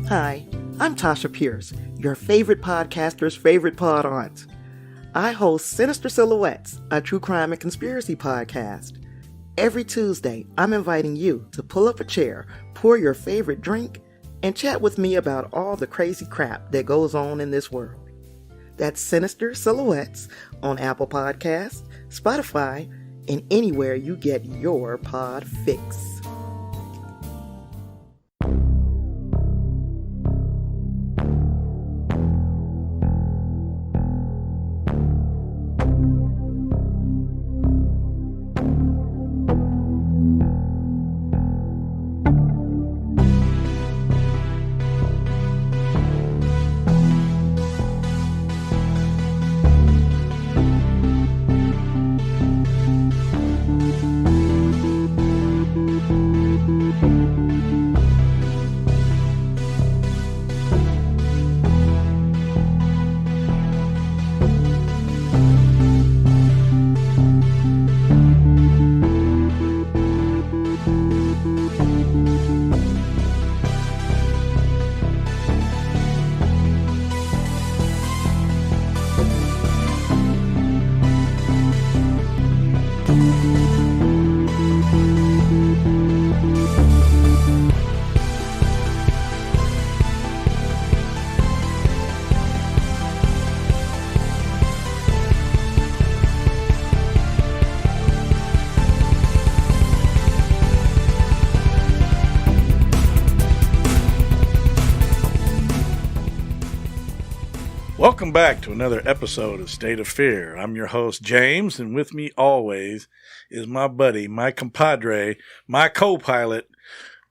Hi, I'm Tasha Pierce, your favorite podcaster's favorite pod aunt. I host Sinister Silhouettes, a true crime and conspiracy podcast. Every Tuesday, I'm inviting you to pull up a chair, pour your favorite drink, and chat with me about all the crazy crap that goes on in this world. That's Sinister Silhouettes on Apple Podcasts, Spotify, and anywhere you get your pod fix. Welcome back to another episode of State of Fear. I'm your host, James, and with me always is my buddy, my compadre, my co-pilot,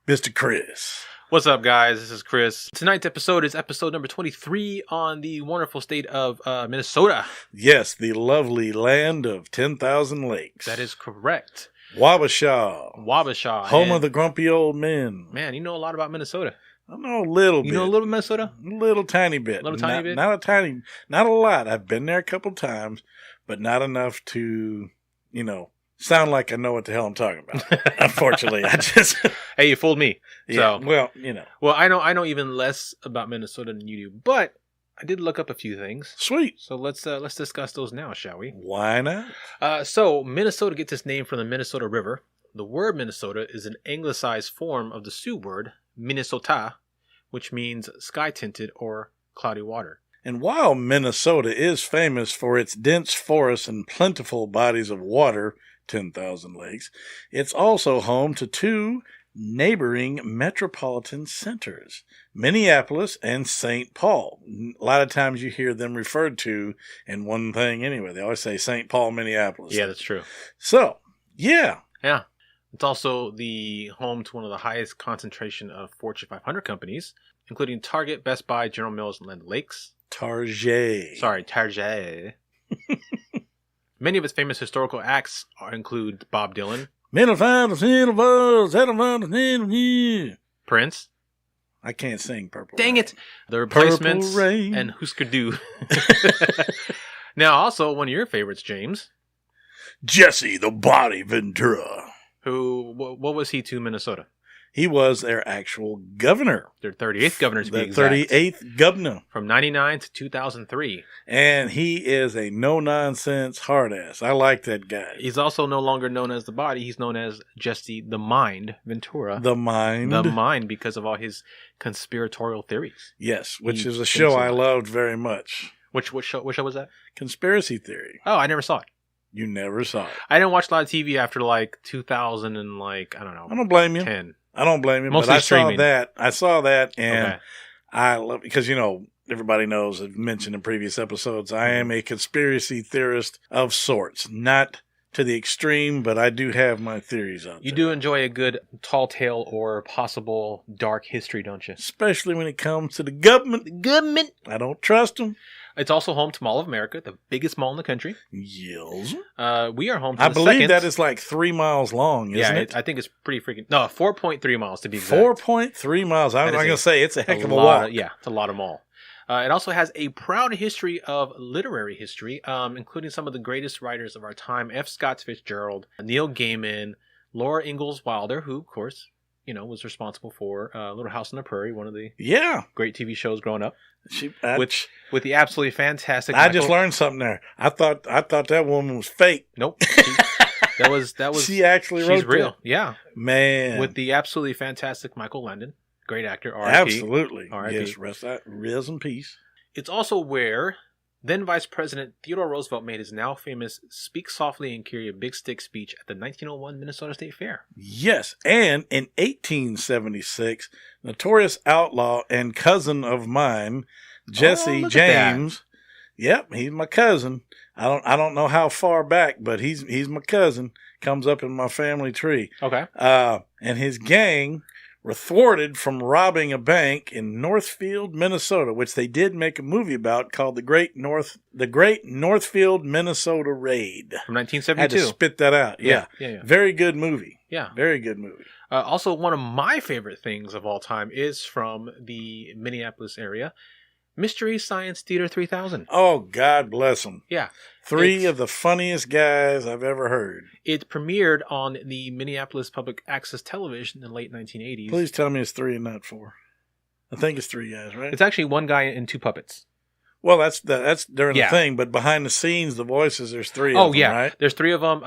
Mr. Chris. What's up, guys? This is Chris. Tonight's episode is episode number 23 on the wonderful state of Minnesota. Yes, the lovely land of 10,000 lakes. That is correct. Wabasha. Home of the grumpy old men. Man, you know a lot about Minnesota. I know a little bit. You know a little Minnesota? A little tiny bit. Not a lot. I've been there a couple times, but not enough to, sound like I know what the hell I'm talking about. Unfortunately, Hey, you fooled me. Yeah, so, Well, I know even less about Minnesota than you do, but I did look up a few things. Sweet. So let's discuss those now, shall we? Why not? So Minnesota gets its name from the Minnesota River. The word Minnesota is an anglicized form of the Sioux word Minnesota, which means sky-tinted or cloudy water. And while Minnesota is famous for its dense forests and plentiful bodies of water, 10,000 lakes, it's also home to two neighboring metropolitan centers, Minneapolis and St. Paul. A lot of times you hear them referred to in one thing anyway. They always say St. Paul, Minneapolis. Yeah, that's true. So, yeah. Yeah. It's also the home to one of the highest concentration of Fortune 500 companies, including Target, Best Buy, General Mills, and Land O'Lakes. Target. Many of its famous historical acts include Bob Dylan, Prince. I can't sing Purple Dang Rain. it! The Replacements Purple Rain. and Husker Du. Now, also one of your favorites, James. Jesse the Body Ventura. What was he to Minnesota? He was their actual governor. Their 38th governor, to be exact. 38th governor. From 99 to 2003. And he is a no-nonsense hard-ass. I like that guy. He's also no longer known as the Body. He's known as Jesse the Mind Ventura. The Mind. The Mind, because of all his conspiratorial theories. Yes, which is a show I loved very much. Which show was that? Conspiracy Theory. Oh, I never saw it. You never saw it. I didn't watch a lot of TV after 2000 and I don't know. I don't blame you. 10. I don't blame you. Mostly but streaming. I saw that, and okay. I love, because everybody knows, I've mentioned in previous episodes, I am a conspiracy theorist of sorts. Not to the extreme, but I do have my theories on it. You do enjoy a good tall tale or possible dark history, don't you? Especially when it comes to the government. I don't trust them. It's also home to Mall of America, the biggest mall in the country. Yes. We are home to I the believe second. that is like 3 miles long, isn't it? I think it's pretty freaking... No, 4.3 miles to be exact. 4.3 miles. I'm going to say it's a heck of a walk. It's a lot of mall. It also has a proud history of literary history, including some of the greatest writers of our time, F. Scott Fitzgerald, Neil Gaiman, Laura Ingalls Wilder, who, of course, was responsible for Little House on the Prairie, one of the great TV shows growing up. With the absolutely fantastic. I just learned something there. I thought that woman was fake. Nope. That was. She actually wrote. She's real. That. Yeah, man. With the absolutely fantastic Michael Landon, great actor. R.I.P. Absolutely. R.I.P. Yes. Rest in peace. It's also where then Vice President Theodore Roosevelt made his now famous "Speak Softly and Carry a Big Stick" speech at the 1901 Minnesota State Fair. Yes, and in 1876, notorious outlaw and cousin of mine, Jesse James. Yep, he's my cousin. I don't know how far back, but he's my cousin. Comes up in my family tree. Okay. And his gang were thwarted from robbing a bank in Northfield, Minnesota, which they did make a movie about called the Great Northfield, Minnesota Raid. From 1972. Had to spit that out. Yeah. Very good movie. Yeah. Very good movie. Also, one of my favorite things of all time is from the Minneapolis area. Mystery Science Theater 3000. Oh, God bless them. Yeah. Three of the funniest guys I've ever heard. It premiered on the Minneapolis Public Access Television in the late 1980s. Please tell me it's 3 and not 4. I think it's 3 guys, right? It's actually one guy and 2 puppets. Well, that's during the thing, but behind the scenes, the voices, there's 3 of them, right? There's 3 of them.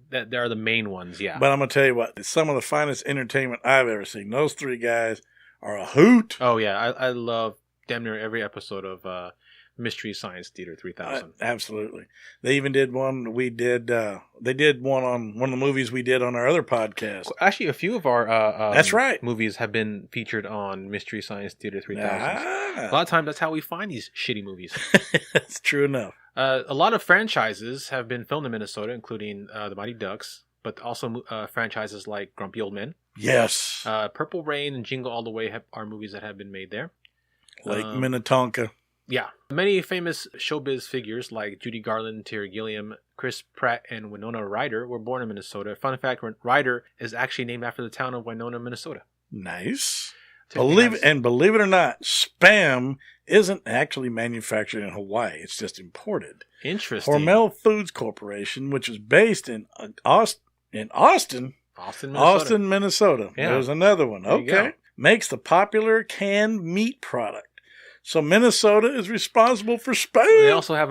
That are the main ones, yeah. But I'm going to tell you what, it's some of the finest entertainment I've ever seen. Those 3 guys are a hoot. Oh, yeah. I love damn near every episode of Mystery Science Theater 3000. Absolutely. They even did one we did. They did one on one of the movies we did on our other podcast. Actually, a few of our that's right. movies have been featured on Mystery Science Theater 3000. A lot of times that's how we find these shitty movies. That's true enough. A lot of franchises have been filmed in Minnesota, including The Mighty Ducks, but also franchises like Grumpy Old Men. Yes. Purple Rain and Jingle All the Way are movies that have been made there. Lake Minnetonka. Yeah. Many famous showbiz figures like Judy Garland, Terry Gilliam, Chris Pratt, and Winona Ryder were born in Minnesota. Fun fact, Ryder is actually named after the town of Winona, Minnesota. Nice. Believe it or not, Spam isn't actually manufactured in Hawaii. It's just imported. Interesting. Hormel Foods Corporation, which is based in Austin, Minnesota. Yeah. There's another one. Okay. Makes the popular canned meat product. So Minnesota is responsible for Spam. They also have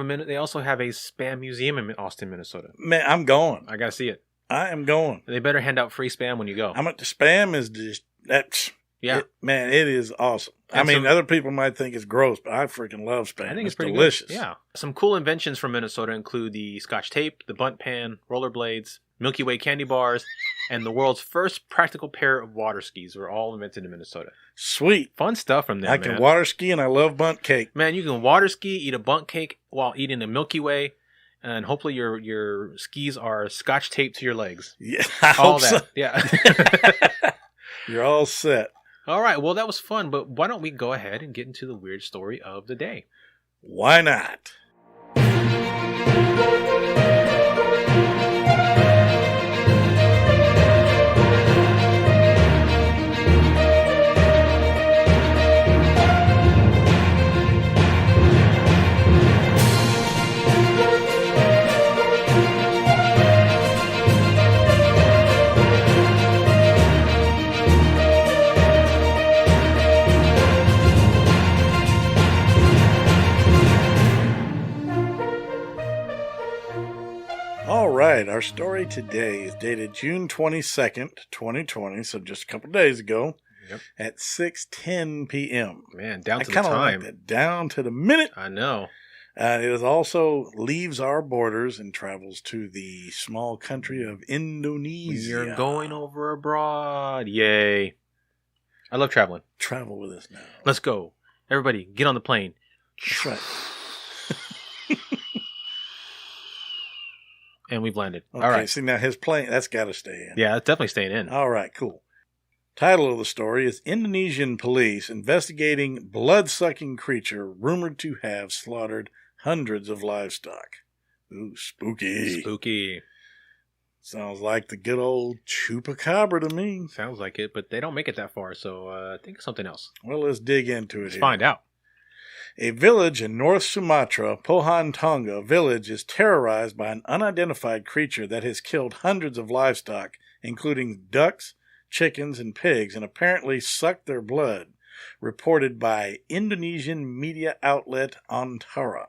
a Spam museum in Austin, Minnesota. Man, I'm going. I gotta see it. I am going. They better hand out free Spam when you go. Spam is just that's it is awesome. And other people might think it's gross, but I freaking love Spam. I think it's pretty delicious. Good. Yeah. Some cool inventions from Minnesota include the Scotch tape, the bunt pan, rollerblades, Milky Way candy bars, and the world's first practical pair of water skis were all invented in Minnesota. Sweet. Fun stuff from there, I can water ski and I love bunt cake. Man, you can water ski, eat a bunt cake while eating a Milky Way, and hopefully your skis are Scotch taped to your legs. Yeah, I hope so. Yeah. You're all set. All right, well, that was fun, but why don't we go ahead and get into the weird story of the day? Why not? All right, our story today is dated June 22nd, 2020, so just a couple days ago, at 6:10 p.m. Man, down to the time. I kind of time. like that, down to the minute. I know. It is also leaves our borders and travels to the small country of Indonesia. You're going over abroad. Yay. I love traveling. Travel with us now. Let's go. Everybody, get on the plane. That's right. And we've landed. Okay, all right. See, now his plane, that's got to stay in. Yeah, it's definitely staying in. All right, cool. Title of the story is Indonesian Police Investigating Blood-Sucking Creature Rumored to Have Slaughtered Hundreds of Livestock. Ooh, spooky. Spooky. Sounds like the good old chupacabra to me. Sounds like it, but they don't make it that far, so think of something else. Well, let's dig into it. Let's find out. A village in North Sumatra, Pohon Tonga village, is terrorized by an unidentified creature that has killed hundreds of livestock, including ducks, chickens, and pigs and apparently sucked their blood, reported by Indonesian media outlet Antara.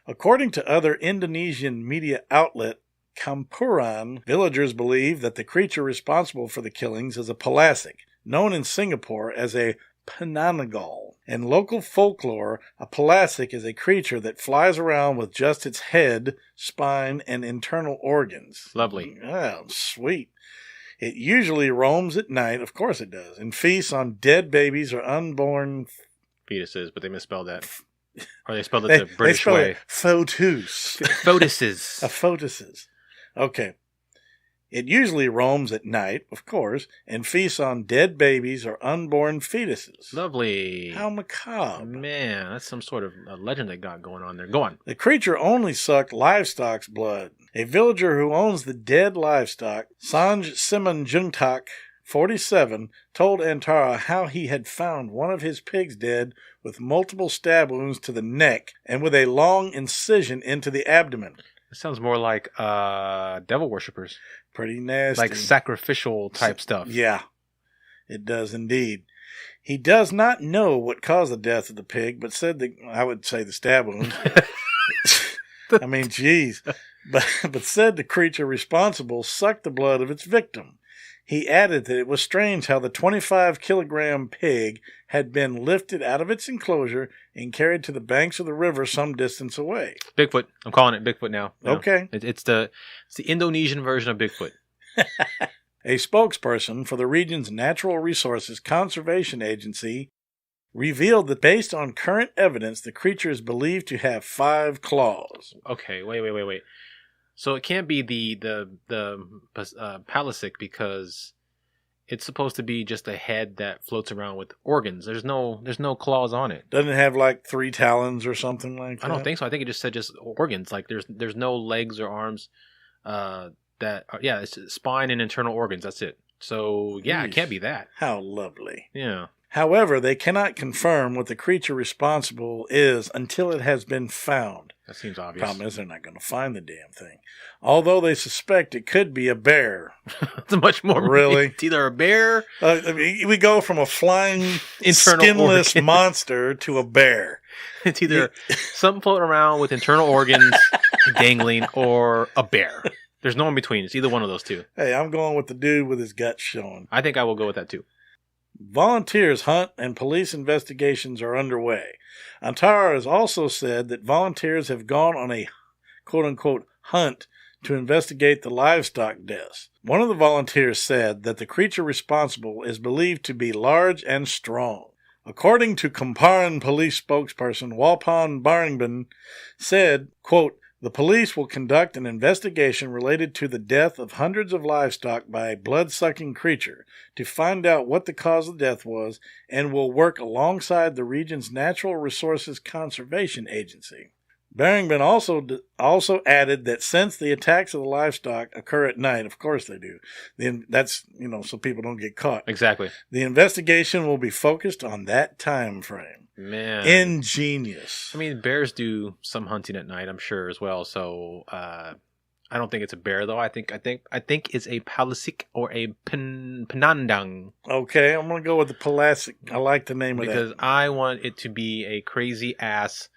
According to other Indonesian media outlet Kampuran, villagers believe that the creature responsible for the killings is a palasic, known in Singapore as a Penanggalan. In local folklore, a palasic is a creature that flies around with just its head, spine, and internal organs. Lovely. Oh, sweet. It usually roams at night, of course it does, and feasts on dead babies or unborn fetuses, but they misspelled that. Or they spelled it the British way. Foetus. Foetuses. Foetuses. Okay. It usually roams at night, of course, and feasts on dead babies or unborn fetuses. Lovely. How macabre. Man, that's some sort of a legend they got going on there. Go on. The creature only sucked livestock's blood. A villager who owns the dead livestock, Sanj Simanjungtak, 47, told Antara how he had found one of his pigs dead with multiple stab wounds to the neck and with a long incision into the abdomen. It sounds more like devil worshippers. Pretty nasty. Like sacrificial type stuff. Yeah, it does indeed. He does not know what caused the death of the pig, but said that, I would say the stab wound. I mean, geez. But said the creature responsible sucked the blood of its victim. He added that it was strange how the 25-kilogram pig had been lifted out of its enclosure and carried to the banks of the river some distance away. Bigfoot. I'm calling it Bigfoot now. Okay. It's the Indonesian version of Bigfoot. A spokesperson for the region's Natural Resources Conservation Agency revealed that based on current evidence, the creature is believed to have 5 claws. Okay, wait. So it can't be the palasic because it's supposed to be just a head that floats around with organs. There's no claws on it. Doesn't it have like 3 talons or something like that? I don't think so. I think it just said just organs. Like there's no legs or arms. It's spine and internal organs. That's it. So yeah, it can't be that. How lovely. Yeah. However, they cannot confirm what the creature responsible is until it has been found. That seems obvious. Problem is they're not going to find the damn thing. Although they suspect it could be a bear. It's much more really. It's either a bear. We go from a flying, skinless monster to a bear. It's either something floating around with internal organs dangling or a bear. There's no in between. It's either one of those two. Hey, I'm going with the dude with his guts showing. I think I will go with that too. Volunteers hunt and police investigations are underway. Antara has also said that volunteers have gone on a quote-unquote hunt to investigate the livestock deaths. One of the volunteers said that the creature responsible is believed to be large and strong. According to Kamparan police spokesperson Walpan Baringban said, quote, the police will conduct an investigation related to the death of hundreds of livestock by a blood-sucking creature to find out what the cause of death was and will work alongside the region's Natural Resources Conservation Agency. Baringban also added that since the attacks of the livestock occur at night, of course they do, then that's, so people don't get caught. Exactly. The investigation will be focused on that time frame. Man. Ingenious. I mean, bears do some hunting at night, I'm sure, as well. So I don't think it's a bear, though. I think it's a palasic or a penandang. Okay, I'm going to go with the palasic. I like the name of that. Because I want it to be a crazy-ass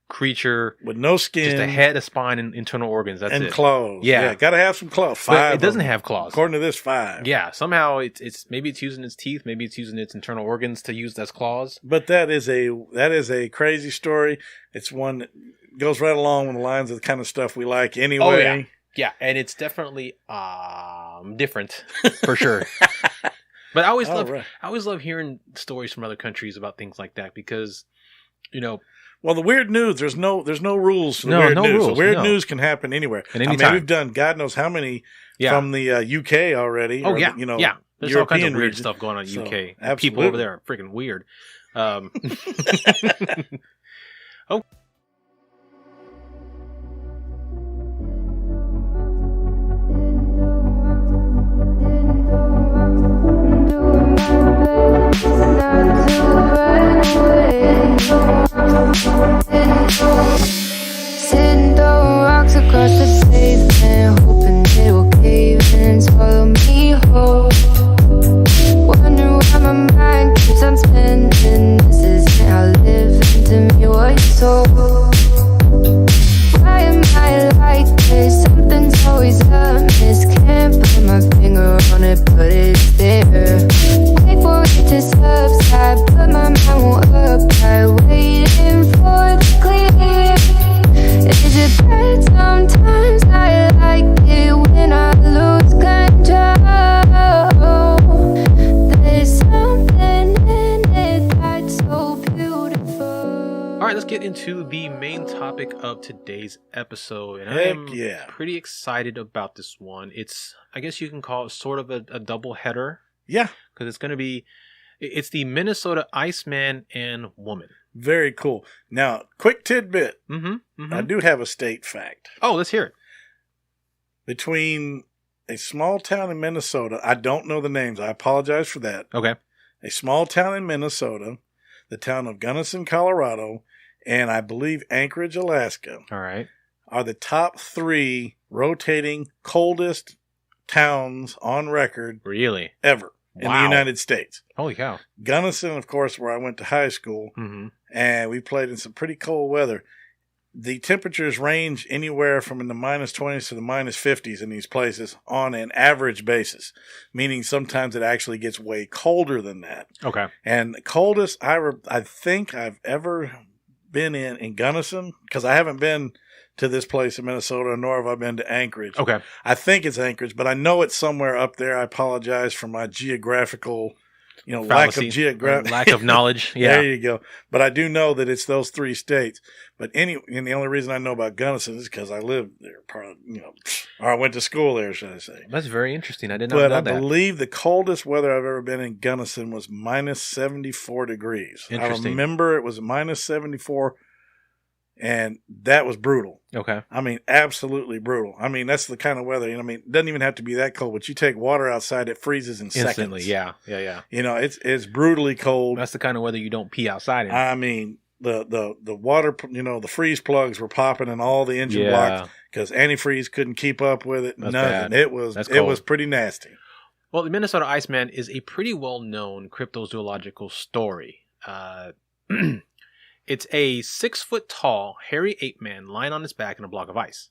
creature with no skin, just a head, a spine, and internal organs. That's and it. Claws. Yeah, got to have some claws. 5. But it doesn't have claws. According to this, 5. Yeah, somehow it's maybe it's using its teeth, maybe it's using its internal organs to use as claws. But that is a crazy story. It's one that goes right along with the lines of the kind of stuff we like anyway. Oh yeah, yeah, and it's definitely different for sure. But I always love hearing stories from other countries about things like that because, Well, the weird news, there's no rules for the weird news. The weird news can happen anywhere. At any time. We've done God knows how many from the UK already. Oh, yeah. Yeah. There's European all kinds of weird region. stuff going on in the UK. Absolutely. People over there are freaking weird. Oh. Sitting throwing rocks across the pavement, hoping it will cave and swallow me whole. get into the main topic of today's episode. And Heck I am yeah. pretty excited about this one. It's, I guess you can call it sort of a double header. Yeah. Because it's going to be, it's the Minnesota Iceman and Woman. Very cool. Now, quick tidbit. Mm-hmm. I do have a state fact. Oh, let's hear it. Between a small town in Minnesota, I don't know the names. I apologize for that. Okay. A small town in Minnesota, the town of Gunnison, Colorado, and I believe Anchorage, Alaska, All right. are the top 3 rotating coldest towns on record Really? ever in the Wow. United States. Holy cow. Gunnison, of course, where I went to high school, Mm-hmm. and we played in some pretty cold weather. The temperatures range anywhere from in the minus 20s to the minus 50s in these places on an average basis, meaning sometimes it actually gets way colder than that. Okay. And the coldest I think I've ever been in Gunnison, because I haven't been to this place in Minnesota, nor have I been to Anchorage. Okay. I think it's Anchorage, but I know it's somewhere up there. I apologize for my geographical, lack of knowledge. Yeah. There you go. But I do know that it's those 3 states. But and the only reason I know about Gunnison is because I lived there, or I went to school there, should I say. That's very interesting. I did not But know I that. believe the coldest weather I've ever been in Gunnison was minus 74 degrees. I Interesting. remember it was minus 74, and that was brutal. Okay. I mean, absolutely brutal. I mean, that's the kind of weather, it doesn't even have to be that cold, but you take water outside, it freezes in Instantly. seconds. Yeah. It's brutally cold. That's the kind of weather you don't pee outside in. I mean, the water, the freeze plugs were popping in all the engine blocks because antifreeze couldn't keep up with it. That's Nothing. bad. It was pretty nasty. Well, the Minnesota Iceman is a pretty well-known cryptozoological story. It's a 6-foot-tall, hairy ape man lying on his back in a block of ice,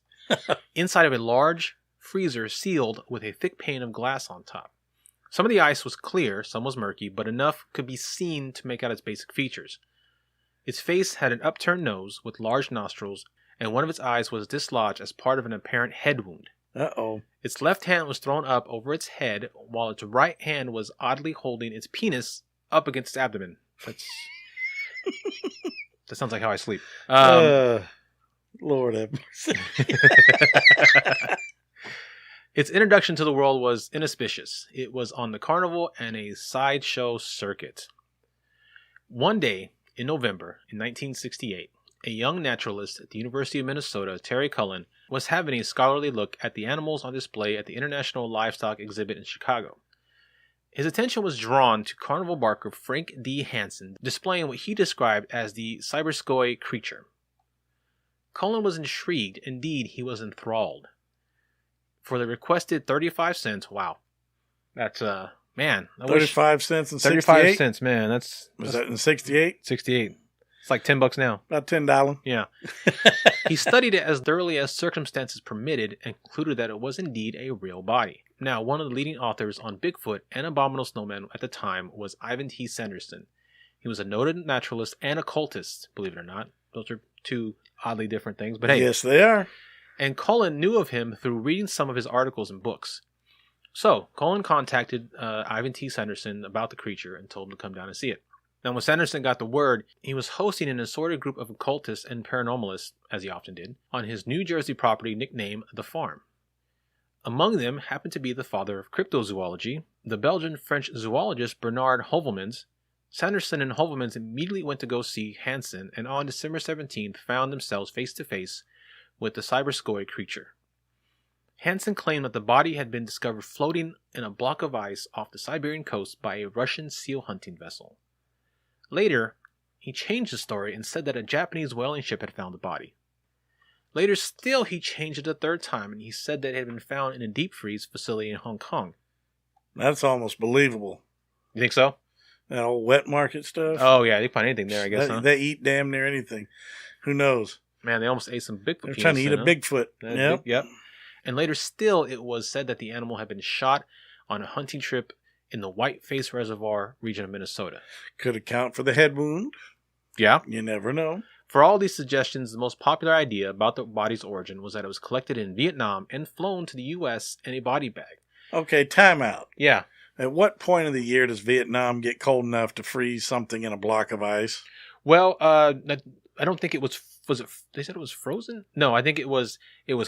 inside of a large freezer sealed with a thick pane of glass on top. Some of the ice was clear, some was murky, but enough could be seen to make out its basic features. Its face had an upturned nose with large nostrils, and one of its eyes was dislodged as part of an apparent head wound. Uh-oh. Its left hand was thrown up over its head, while its right hand was oddly holding its penis up against its abdomen. That sounds like how I sleep. Lord have mercy. Its introduction to the world was inauspicious. It was on the carnival and a sideshow circuit. One day, in November in 1968, a young naturalist at the University of Minnesota, Terry Cullen, was having a scholarly look at the animals on display at the International Livestock Exhibit in Chicago. His attention was drawn to carnival barker Frank D. Hansen displaying what he described as the cyberskoi creature. Cullen was intrigued. Indeed, he was enthralled. For the requested 35 cents, wow. That's, man. 35 cents and 68? 35 cents, man. Was that in 68? 68. It's like $10 now. About $10. Yeah. He studied it as thoroughly as circumstances permitted and concluded that it was indeed a real body. Now, one of the leading authors on Bigfoot and Abominable Snowman at the time was Ivan T. Sanderson. He was a noted naturalist and occultist, believe it or not. Those are 2 oddly different things, but hey. Yes, they are. And Cullen knew of him through reading some of his articles and books. So, Cullen contacted Ivan T. Sanderson about the creature and told him to come down and see it. Now, when Sanderson got the word, he was hosting an assorted group of occultists and paranormalists, as he often did, on his New Jersey property nicknamed The Farm. Among them happened to be the father of cryptozoology, the Belgian-French zoologist Bernard Hovelmans. Sanderson and Hovelmans immediately went to go see Hansen, and on December 17th found themselves face-to-face with the cyberskoi creature. Hansen claimed that the body had been discovered floating in a block of ice off the Siberian coast by a Russian seal hunting vessel. Later, he changed the story and said that a Japanese whaling ship had found the body. Later still, he changed it a 3rd time, and he said that it had been found in a deep freeze facility in Hong Kong. That's almost believable. You think so? That old wet market stuff. Oh, yeah, they find anything there, I guess, huh? They eat damn near anything. Who knows? Man, they almost ate some Bigfoot. They're trying to eat a Bigfoot. Yep. Yep. And later still, it was said that the animal had been shot on a hunting trip in the Whiteface Reservoir region of Minnesota. Could account for the head wound. Yeah. You never know. For all these suggestions, the most popular idea about the body's origin was that it was collected in Vietnam and flown to the U.S. in a body bag. Okay, time out. Yeah. At what point of the year does Vietnam get cold enough to freeze something in a block of ice? Well, I don't think it was it, they said it was frozen? No, I think it was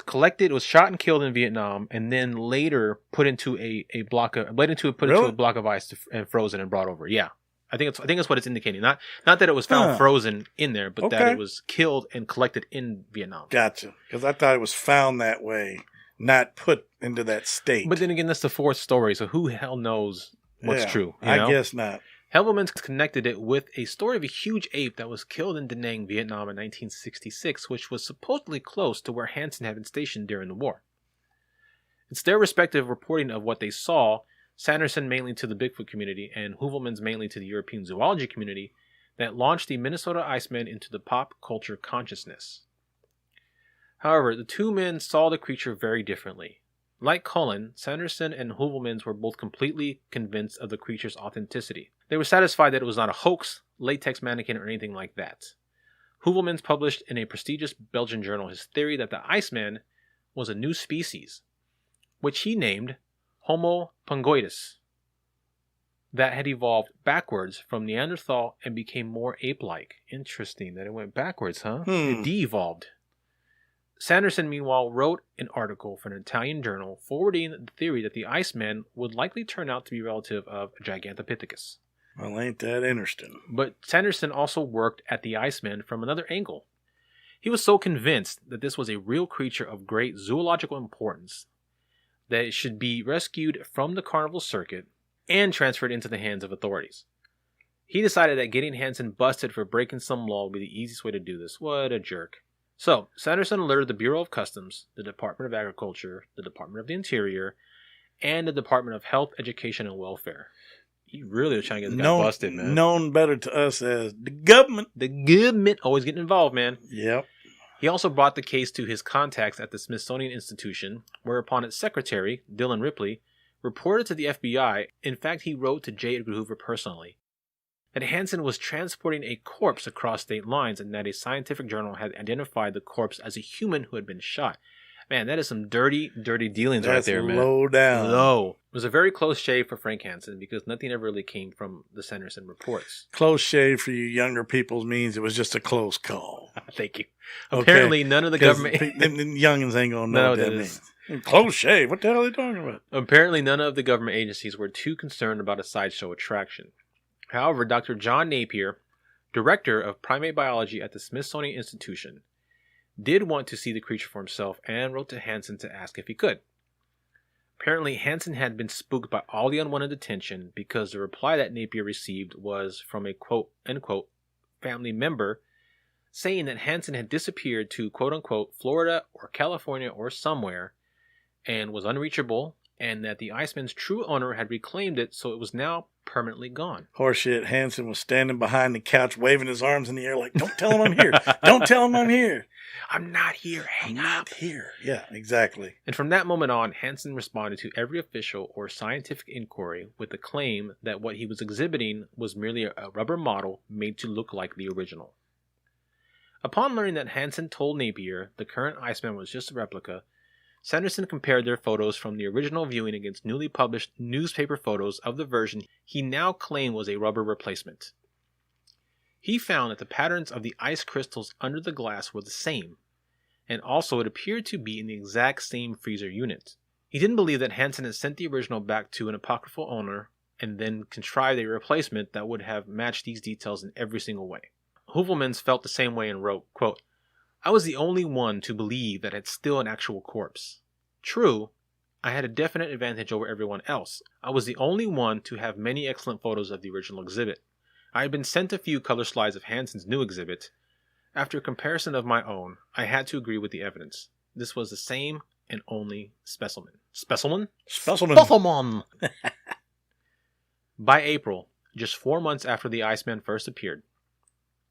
collected, it was shot and killed in Vietnam, and then later put into a block of ice and frozen and brought over. Yeah. I think that's what it's indicating. Not that it was found frozen in there, but that it was killed and collected in Vietnam. Gotcha. Because I thought it was found that way, not put into that state. But then again, that's the fourth story, so who the hell knows what's true? You know? I guess not. Helvelman's connected it with a story of a huge ape that was killed in Da Nang, Vietnam in 1966, which was supposedly close to where Hansen had been stationed during the war. It's their respective reporting of what they saw, Sanderson mainly to the Bigfoot community and Heuvelmans mainly to the European zoology community, that launched the Minnesota Iceman into the pop culture consciousness. However, the two men saw the creature very differently. Like Cullen, Sanderson and Heuvelmans were both completely convinced of the creature's authenticity. They were satisfied that it was not a hoax, latex mannequin, or anything like that. Heuvelmans published in a prestigious Belgian journal his theory that the Iceman was a new species, which he named Homo pongoides, that had evolved backwards from Neanderthal and became more ape-like. Interesting that it went backwards, huh? It de-evolved. Sanderson, meanwhile, wrote an article for an Italian journal forwarding the theory that the Iceman would likely turn out to be a relative of Gigantopithecus. Well, ain't that interesting. But Sanderson also worked at the Iceman from another angle. He was so convinced that this was a real creature of great zoological importance that it should be rescued from the carnival circuit and transferred into the hands of authorities. He decided that getting Hansen busted for breaking some law would be the easiest way to do this. What a jerk. So, Sanderson alerted the Bureau of Customs, the Department of Agriculture, the Department of the Interior, and the Department of Health, Education, and Welfare. He really was trying to get this guy busted, man. Known better to us as the government. The government always getting involved, man. Yep. He also brought the case to his contacts at the Smithsonian Institution, whereupon its secretary, Dylan Ripley, reported to the FBI. In fact, he wrote to J. Edgar Hoover personally that Hansen was transporting a corpse across state lines and that a scientific journal had identified the corpse as a human who had been shot. Man, that is some dirty, dirty dealings right there, man. Low down. Low. It was a very close shave for Frank Hansen because nothing ever really came from the Sanderson reports. Close shave for you younger people means it was just a close call. Thank you. Apparently, none of the government... them youngins ain't going to know what that means. Close shave? What the hell are they talking about? Apparently, none of the government agencies were too concerned about a sideshow attraction. However, Dr. John Napier, director of primate biology at the Smithsonian Institution, did want to see the creature for himself and wrote to Hansen to ask if he could. Apparently, Hansen had been spooked by all the unwanted attention because the reply that Napier received was from a quote-unquote family member saying that Hansen had disappeared to quote-unquote Florida or California or somewhere and was unreachable, and that the Iceman's true owner had reclaimed it, so it was now permanently gone. Horseshit. Hansen was standing behind the couch waving his arms in the air like, don't tell him I'm here. Don't tell him I'm here. I'm not here. Hang up. Not here. Yeah, exactly. And from that moment on, Hansen responded to every official or scientific inquiry with the claim that what he was exhibiting was merely a rubber model made to look like the original. Upon learning that Hansen told Napier the current Iceman was just a replica, Sanderson compared their photos from the original viewing against newly published newspaper photos of the version he now claimed was a rubber replacement. He found that the patterns of the ice crystals under the glass were the same, and also it appeared to be in the exact same freezer unit. He didn't believe that Hansen had sent the original back to an apocryphal owner and then contrived a replacement that would have matched these details in every single way. Heuvelmans felt the same way and wrote, quote, I was the only one to believe that it's still an actual corpse. True, I had a definite advantage over everyone else. I was the only one to have many excellent photos of the original exhibit. I had been sent a few color slides of Hansen's new exhibit. After a comparison of my own, I had to agree with the evidence. This was the same and only specimen. Specimen? Specimen! By April, just 4 months after the Iceman first appeared,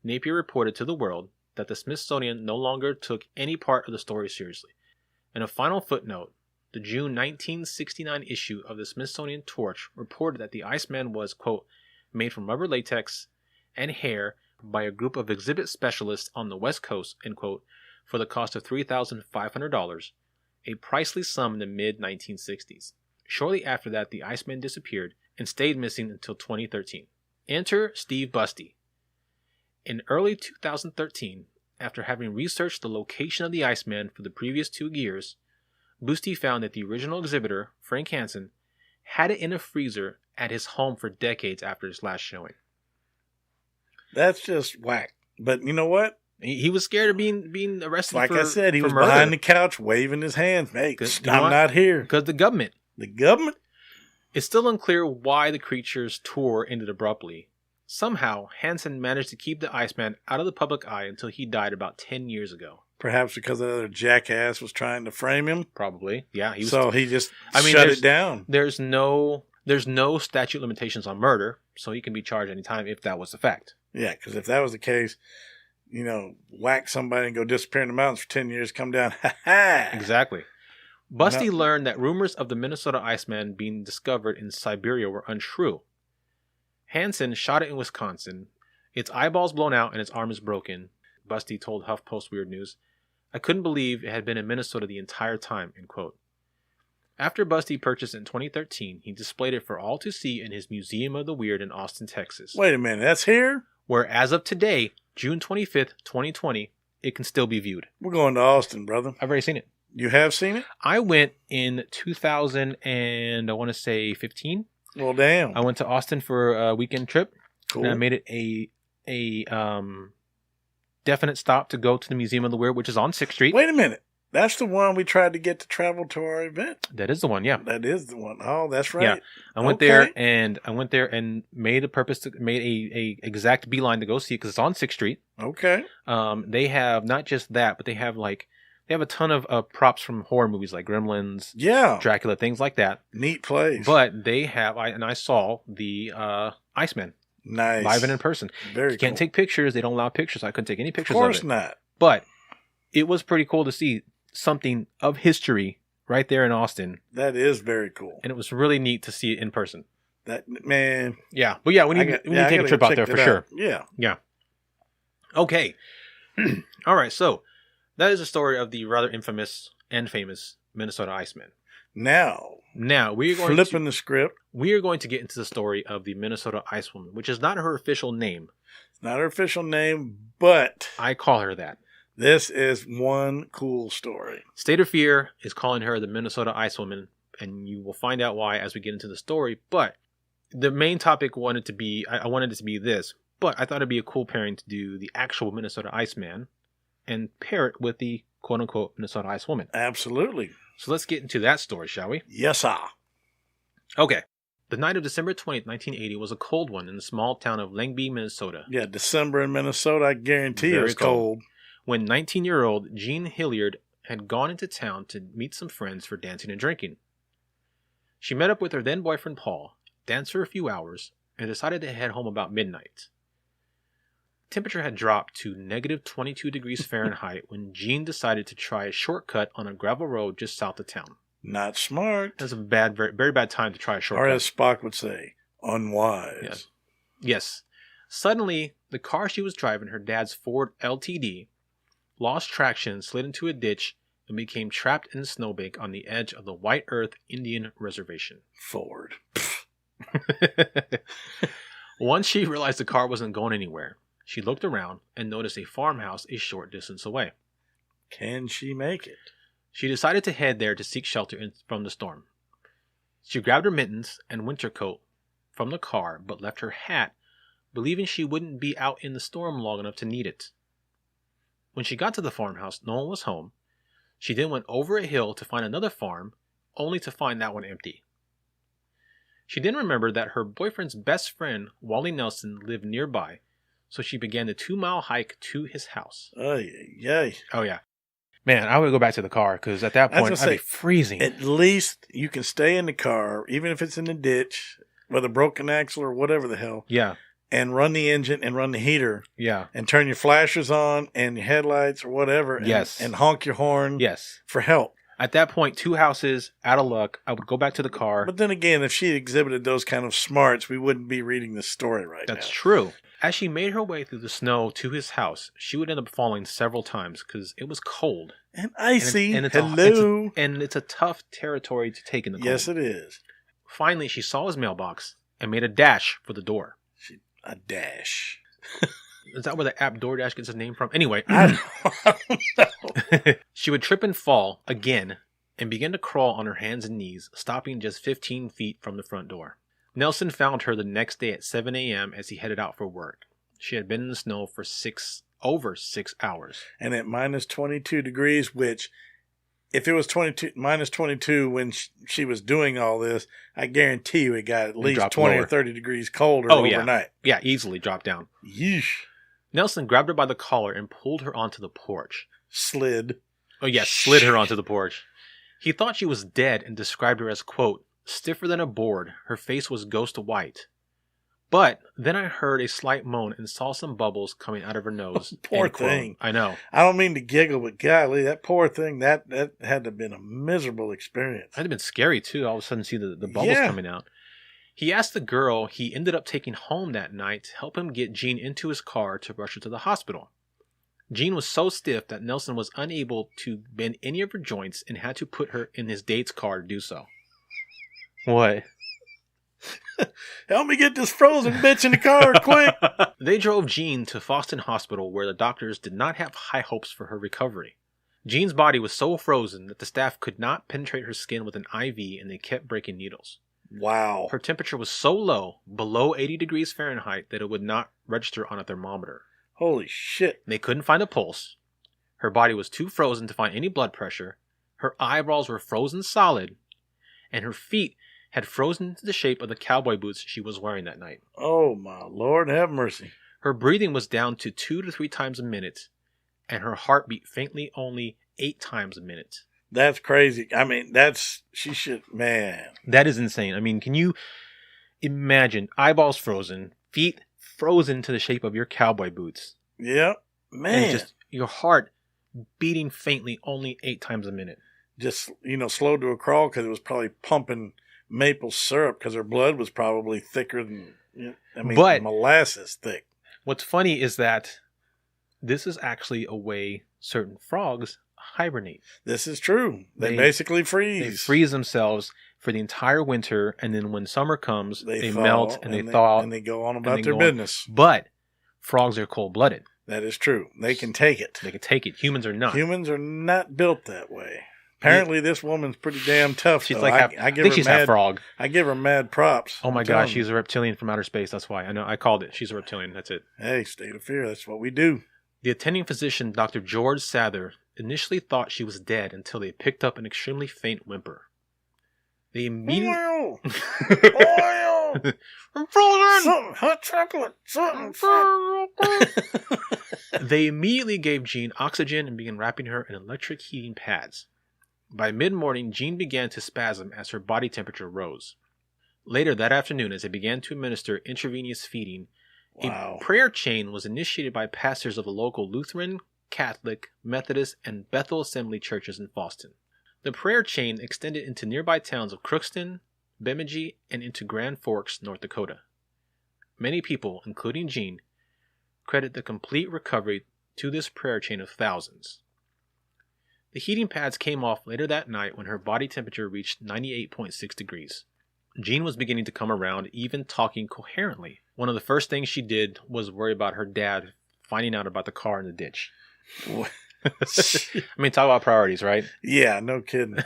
Napier reported to the world that the Smithsonian no longer took any part of the story seriously. In a final footnote, the June 1969 issue of the Smithsonian Torch reported that the Iceman was, quote, made from rubber latex and hair by a group of exhibit specialists on the West Coast, end quote, for the cost of $3,500, a pricely sum in the mid-1960s. Shortly after that, the Iceman disappeared and stayed missing until 2013. Enter Steve Busty, In early 2013, after having researched the location of the Iceman for the previous 2 years, Boosty found that the original exhibitor, Frank Hansen, had it in a freezer at his home for decades after his last showing. That's just whack. But you know what? He was scared of being arrested Like for I said, he was murder. behind the couch waving his hands. Hey, I'm not here. Because the government. The government? It's still unclear why the creature's tour ended abruptly. Somehow, Hansen managed to keep the Iceman out of the public eye until he died about 10 years ago. Perhaps because that other jackass was trying to frame him. Probably. Yeah. He just shut it down. There's no statute limitations on murder, so he can be charged anytime if that was the fact. Yeah, because if that was the case, whack somebody and go disappear in the mountains for 10 years, come down, ha-ha! Exactly. Busty learned that rumors of the Minnesota Iceman being discovered in Siberia were untrue. Hansen shot it in Wisconsin. Its eyeballs blown out and its arm is broken. Busty told HuffPost Weird News, "I couldn't believe it had been in Minnesota the entire time," end quote. After Busty purchased it in 2013, he displayed it for all to see in his Museum of the Weird in Austin, Texas. Wait a minute, that's here? Where as of today, June 25th, 2020, it can still be viewed. We're going to Austin, brother. I've already seen it. You have seen it? I went in 2000 and I want to say 15. Well, damn. I went to Austin for a weekend trip. Cool. And I made it a definite stop to go to the Museum of the Weird, which is on 6th Street. Wait a minute. That's the one we tried to get to travel to our event. That is the one, yeah. That is the one. Oh, that's right. Yeah. I went there and made a exact beeline to go see it because it's on 6th Street. Okay. They have not just that, but they have a ton of props from horror movies like Gremlins, yeah, Dracula, things like that. Neat place. But they have, I saw the Iceman. Nice. Live and in person. Very You can't take pictures. They don't allow pictures. I couldn't take any pictures of it. Of course not. But it was pretty cool to see something of history right there in Austin. That is very cool. And it was really neat to see it in person. That, man. Yeah. But yeah, we need to take a trip out there for sure. Yeah. Yeah. Okay. All right. So that is the story of the rather infamous and famous Minnesota Iceman. Now we are going flipping the script. We are going to get into the story of the Minnesota Icewoman, which is not her official name. It's not her official name, but I call her that. This is one cool story. State of Fear is calling her the Minnesota Icewoman, and you will find out why as we get into the story. But the main topic I wanted it to be this, but I thought it'd be a cool pairing to do the actual Minnesota Iceman and pair it with the quote-unquote Minnesota Icewoman. Absolutely. So let's get into that story, shall we? Yes, sir. Okay. The night of December 20th, 1980 was a cold one in the small town of Langby, Minnesota. Yeah, December in Minnesota, I guarantee it's cold. When 19-year-old Jean Hilliard had gone into town to meet some friends for dancing and drinking. She met up with her then-boyfriend Paul, danced for a few hours, and decided to head home about midnight. Temperature had dropped to negative 22 degrees Fahrenheit when Jean decided to try a shortcut on a gravel road just south of town. Not smart. That's a very, very bad time to try a shortcut. Or as Spock would say, unwise. Yeah. Yes. Suddenly, the car she was driving, her dad's Ford LTD, lost traction, slid into a ditch, and became trapped in a snowbank on the edge of the White Earth Indian Reservation. Ford. Once she realized the car wasn't going anywhere, she looked around and noticed a farmhouse a short distance away. Can she make it? She decided to head there to seek shelter from the storm. She grabbed her mittens and winter coat from the car, but left her hat, believing she wouldn't be out in the storm long enough to need it. When she got to the farmhouse, no one was home. She then went over a hill to find another farm, only to find that one empty. She then remembered that her boyfriend's best friend, Wally Nelson, lived nearby, so she began the 2-mile hike to his house. Yay. Oh, yeah. Man, I would go back to the car because at that point I'd be freezing. At least you can stay in the car, even if it's in the ditch, with a broken axle or whatever the hell. Yeah. And run the engine and run the heater. Yeah. And turn your flashers on and your headlights or whatever. And, yes. And honk your horn. Yes. For help. At that point, 2 houses, out of luck, I would go back to the car. But then again, if she exhibited those kind of smarts, we wouldn't be reading this story right now. That's true. As she made her way through the snow to his house, she would end up falling several times because it was cold. And icy. And hello. It's a tough territory to take in the cold. Yes, it is. Finally, she saw his mailbox and made a dash for the door. A dash. Is that where the app DoorDash gets its name from? Anyway, I don't know. she would trip and fall again and begin to crawl on her hands and knees, stopping just 15 feet from the front door. Nelson found her the next day at 7 a.m. as he headed out for work. She had been in the snow for over 6 hours. And at minus 22 degrees, which if it was minus 22 when she was doing all this, I guarantee you it got at least 20 or 30 degrees colder overnight. Yeah, easily dropped down. Yeesh. Nelson grabbed her by the collar and pulled her onto the porch. Slid Her onto the porch. He thought she was dead and described her as, quote, stiffer than a board. Her face was ghost white. But then I heard a slight moan and saw some bubbles coming out of her nose. Poor thing. I know. I don't mean to giggle, but golly, that poor thing, that had to have been a miserable experience. That'd have been scary, too. All of a sudden see the bubbles coming out. He asked the girl he ended up taking home that night to help him get Jean into his car to rush her to the hospital. Jean was so stiff that Nelson was unable to bend any of her joints and had to put her in his date's car to do so. What? Help me get this frozen bitch in the car, quick! They drove Jean to Foston Hospital, where the doctors did not have high hopes for her recovery. Jean's body was so frozen that the staff could not penetrate her skin with an IV, and they kept breaking needles. Wow. Her temperature was so low, below 80 degrees Fahrenheit, that it would not register on a thermometer. Holy shit. They couldn't find a pulse. Her body was too frozen to find any blood pressure. Her eyeballs were frozen solid, and her feet had frozen into the shape of the cowboy boots she was wearing that night. Oh, my Lord, have mercy. Her breathing was down to 2 to 3 times a minute, and her heart beat faintly only 8 times a minute. That's crazy. I mean, man. That is insane. I mean, can you imagine eyeballs frozen, feet frozen to the shape of your cowboy boots? Yeah, man. And just your heart beating faintly only 8 times a minute. Just, slowed to a crawl because it was probably pumping maple syrup because her blood was probably thicker than, molasses thick. What's funny is that this is actually a way certain frogs hibernate. This is true. They basically freeze. They freeze themselves for the entire winter, and then when summer comes, they melt and they thaw. And they go on about their business. But frogs are cold-blooded. That is true. They can take it. Humans are not. Humans are not built that way. Apparently, this woman's pretty damn tough. She's though. like I think she's half frog. I give her mad props. Oh my gosh, she's a reptilian from outer space. That's why. I know. I called it. She's a reptilian. That's it. Hey, state of fear. That's what we do. The attending physician, Dr. George Sather, initially thought she was dead until they picked up an extremely faint whimper. They immediately... Oil! Oil! I'm frozen! Something hot chocolate! Something They immediately gave Jean oxygen and began wrapping her in electric heating pads. By mid-morning, Jean began to spasm as her body temperature rose. Later that afternoon, as they began to administer intravenous feeding, a prayer chain was initiated by pastors of the local Lutheran, Catholic, Methodist, and Bethel Assembly churches in Foston. The prayer chain extended into nearby towns of Crookston, Bemidji, and into Grand Forks, North Dakota. Many people, including Jean, credit the complete recovery to this prayer chain of thousands. The heating pads came off later that night when her body temperature reached 98.6 degrees. Jean was beginning to come around, even talking coherently. One of the first things she did was worry about her dad finding out about the car in the ditch. I mean, talk about priorities, right? Yeah, no kidding.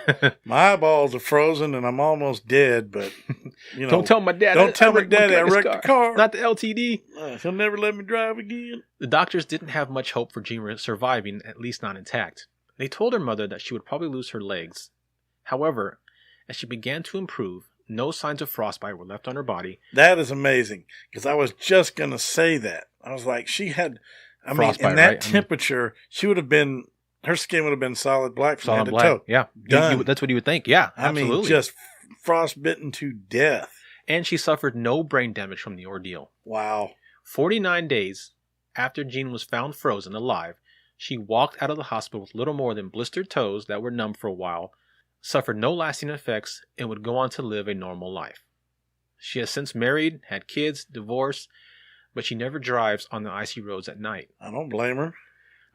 My eyeballs are frozen and I'm almost dead, but, Don't tell my dad. Don't tell my daddy I wrecked the car. Not the LTD. He'll never let me drive again. The doctors didn't have much hope for Jean surviving, at least not intact. They told her mother that she would probably lose her legs. However, as she began to improve, no signs of frostbite were left on her body. That is amazing, because I was just going to say that. I was like, she had... frostbite, in that temperature, she would have been, her skin would have been solid black from head to toe. Yeah. Done. That's what you would think. Yeah, absolutely. I mean, just frostbitten to death. And she suffered no brain damage from the ordeal. Wow. 49 days after Jean was found frozen alive, she walked out of the hospital with little more than blistered toes that were numb for a while, suffered no lasting effects, and would go on to live a normal life. She has since married, had kids, divorced, but she never drives on the icy roads at night. I don't blame her.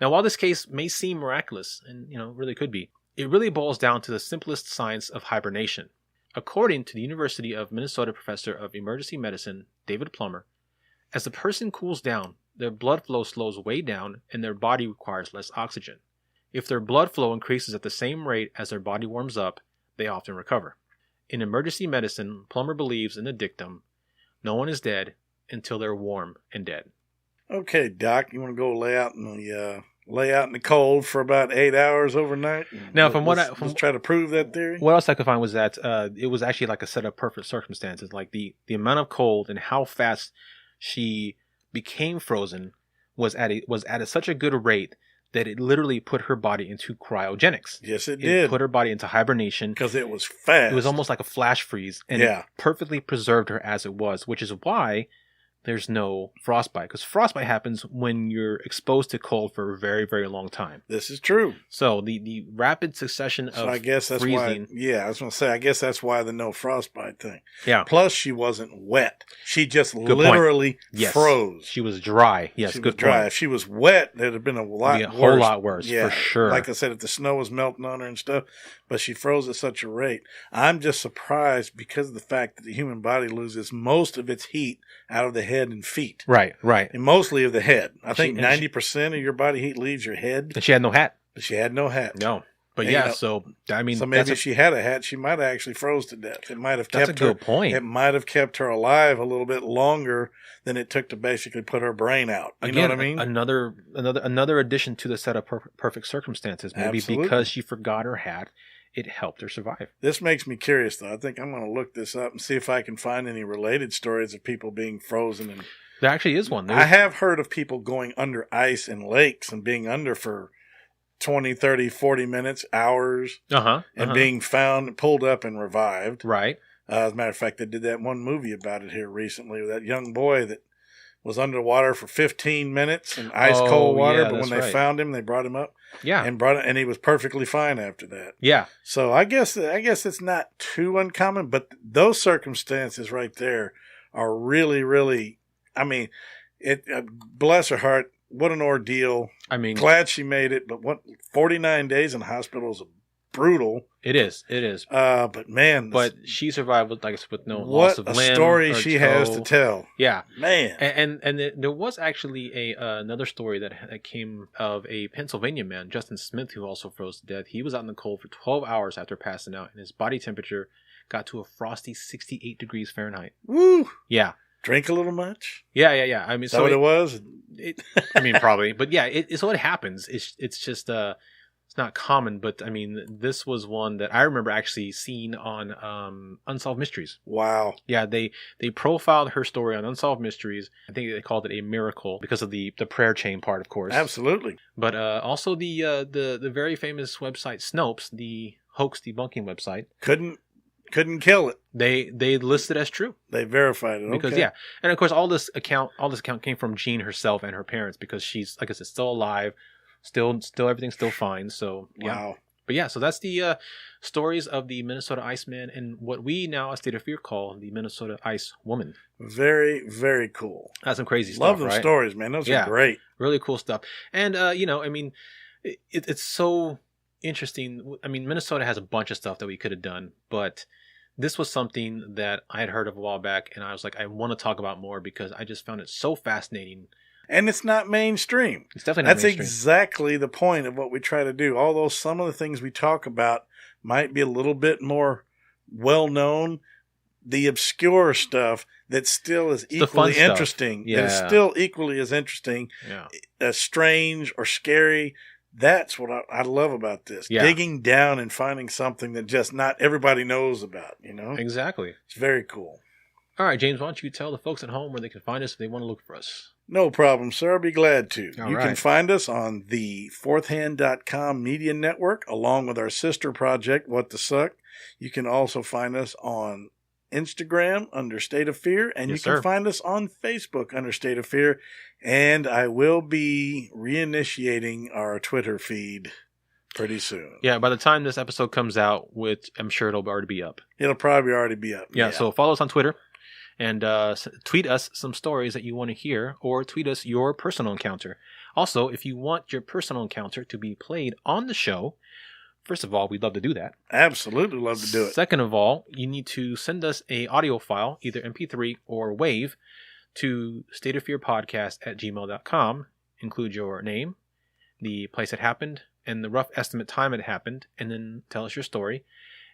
Now, while this case may seem miraculous, and really could be, it really boils down to the simplest science of hibernation. According to the University of Minnesota professor of emergency medicine, David Plummer, as the person cools down, their blood flow slows way down and their body requires less oxygen. If their blood flow increases at the same rate as their body warms up, they often recover. In emergency medicine, Plummer believes in the dictum, no one is dead until they're warm and dead. Okay, Doc, you want to go lay out in the cold for about 8 hours overnight? Now, let's try to prove that theory. What else I could find was that it was actually like a set of perfect circumstances, like the amount of cold and how fast she became frozen was at such a good rate that it literally put her body into cryogenics. Yes, it did. It put her body into hibernation. Because it was fast. It was almost like a flash freeze, and it perfectly preserved her as it was, which is why there's no frostbite. Because frostbite happens when you're exposed to cold for a very, very long time. This is true. So the rapid succession of I guess that's freezing. Why. Yeah, I was going to say. I guess that's why the no frostbite thing. Yeah. Plus, she wasn't wet. She just literally froze. She was dry. Yes, she good was dry. point. If she was wet, it'd have been a whole lot worse, for sure. Like I said, if the snow was melting on her and stuff, but she froze at such a rate. I'm just surprised because of the fact that the human body loses most of its heat out of the head and feet. Right. And mostly of the head. I think 90% of your body heat leaves your head. And she had no hat. But she had no hat. No. But and, so maybe if she had a hat, she might have actually froze to death. It might have kept her. That's a good point. It might have kept her alive a little bit longer than it took to basically put her brain out. You know what I mean? Another addition to the set of perfect circumstances. Maybe Absolutely. Because she forgot her hat, it helped her survive. This makes me curious, though. I think I'm going to look this up and see if I can find any related stories of people being frozen. And there actually is one. I have heard of people going under ice in lakes and being under for 20, 30, 40 minutes, hours, and being found, pulled up, and revived. Right. As a matter of fact, they did that one movie about it here recently with that young boy that was underwater for 15 minutes in ice cold water, but when they found him, they brought him up. Yeah. And he was perfectly fine after that. Yeah. So I guess it's not too uncommon, but those circumstances right there are really, really, I mean, bless her heart, what an ordeal. I mean, glad she made it, but 49 days in hospital is brutal. It is. But man, she survived with no loss of limb. What a story she has to tell. Yeah, man. And there was actually another story that came of a Pennsylvania man, Justin Smith, who also froze to death. He was out in the cold for 12 hours after passing out, and his body temperature got to a frosty 68 degrees Fahrenheit. Woo! Yeah. Drink a little much? Yeah. I mean, is that what it was? I mean, probably, but yeah, it's what happens. It's just it's not common, but I mean, this was one that I remember actually seeing on Unsolved Mysteries. Wow. Yeah, they profiled her story on Unsolved Mysteries. I think they called it a miracle because of the prayer chain part, of course. Absolutely. But also the very famous website Snopes, the hoax debunking website, couldn't kill it. They listed as true. They verified it. Because okay. And of course all this account came from Jean herself and her parents, because she's, like I said, still alive, still everything's still fine. So yeah. Wow. But yeah, so that's the stories of the Minnesota Iceman and what we now at State of Fear call the Minnesota Ice Woman. Very, very cool. That's some crazy stuff. Love them stories, man. Those are great. Really cool stuff. And I mean, it's so interesting. I mean, Minnesota has a bunch of stuff that we could have done, but this was something that I had heard of a while back, and I was like, I want to talk about more because I just found it so fascinating. And it's not mainstream. It's definitely not mainstream. That's exactly the point of what we try to do. Although some of the things we talk about might be a little bit more well-known, the obscure stuff that still is equally interesting, that is still equally as interesting, as strange or scary. That's what I love about this. Yeah. Digging down and finding something that just not everybody knows about, Exactly. It's very cool. All right, James, why don't you tell the folks at home where they can find us if they want to look for us? No problem, sir. I'll be glad to. All you right. can find us on the fourthhand.com media network, along with our sister project, What the Suck. You can also find us on Instagram under State of Fear, and you can find us on Facebook under State of Fear. And I will be reinitiating our Twitter feed pretty soon. Yeah, by the time this episode comes out, which I'm sure it'll already be up. It'll probably already be up. Yeah. So follow us on Twitter and tweet us some stories that you want to hear, or tweet us your personal encounter. Also, if you want your personal encounter to be played on the show, first of all, we'd love to do that. Absolutely love to do it. Second of all, you need to send us a audio file, either MP3 or WAV, to stateoffearpodcast@gmail.com. Include your name, the place it happened, and the rough estimate time it happened, and then tell us your story.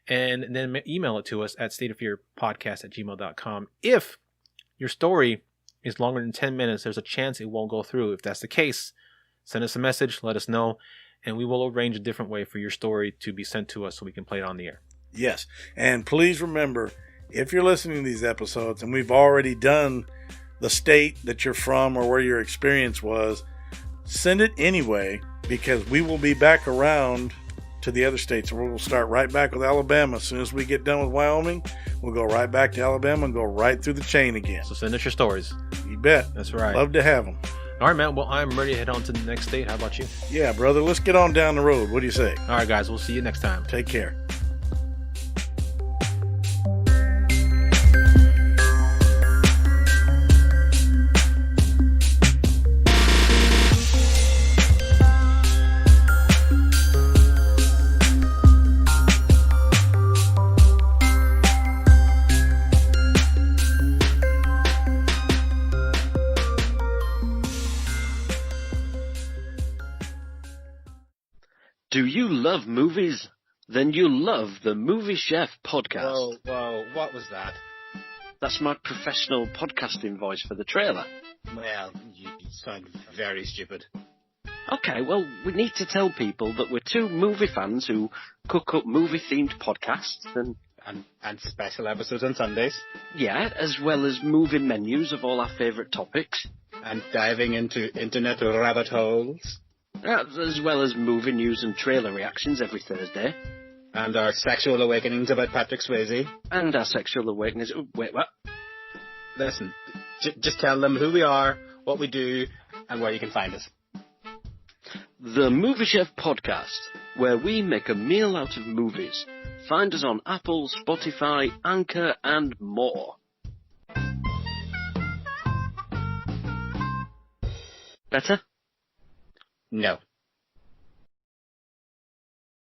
And then email it to us at stateoffearpodcast@gmail.com. If your story is longer than 10 minutes, there's a chance it won't go through. If that's the case, send us a message, let us know, and we will arrange a different way for your story to be sent to us so we can play it on the air. Yes. And please remember, if you're listening to these episodes and we've already done the state that you're from or where your experience was, send it anyway, because we will be back around to the other states. We'll start right back with Alabama. As soon as we get done with Wyoming, we'll go right back to Alabama and go right through the chain again. So send us your stories. You bet. That's right. Love to have them. All right, man. Well, I'm ready to head on to the next state. How about you? Yeah, brother. Let's get on down the road. What do you say? All right, guys. We'll see you next time. Take care. Do you love movies? Then you'll love the Movie Chef podcast. Whoa, what was that? That's my professional podcasting voice for the trailer. Well, you sound very stupid. Okay, well, we need to tell people that we're two movie fans who cook up movie-themed podcasts And special episodes on Sundays. yeah, as well as movie menus of all our favourite topics. And diving into internet rabbit holes. As well as movie news and trailer reactions every Thursday. And our sexual awakenings about Patrick Swayze. And our sexual awakenings... Wait, what? Listen, just tell them who we are, what we do, and where you can find us. The Movie Chef podcast, where we make a meal out of movies. Find us on Apple, Spotify, Anchor, and more. Better? No.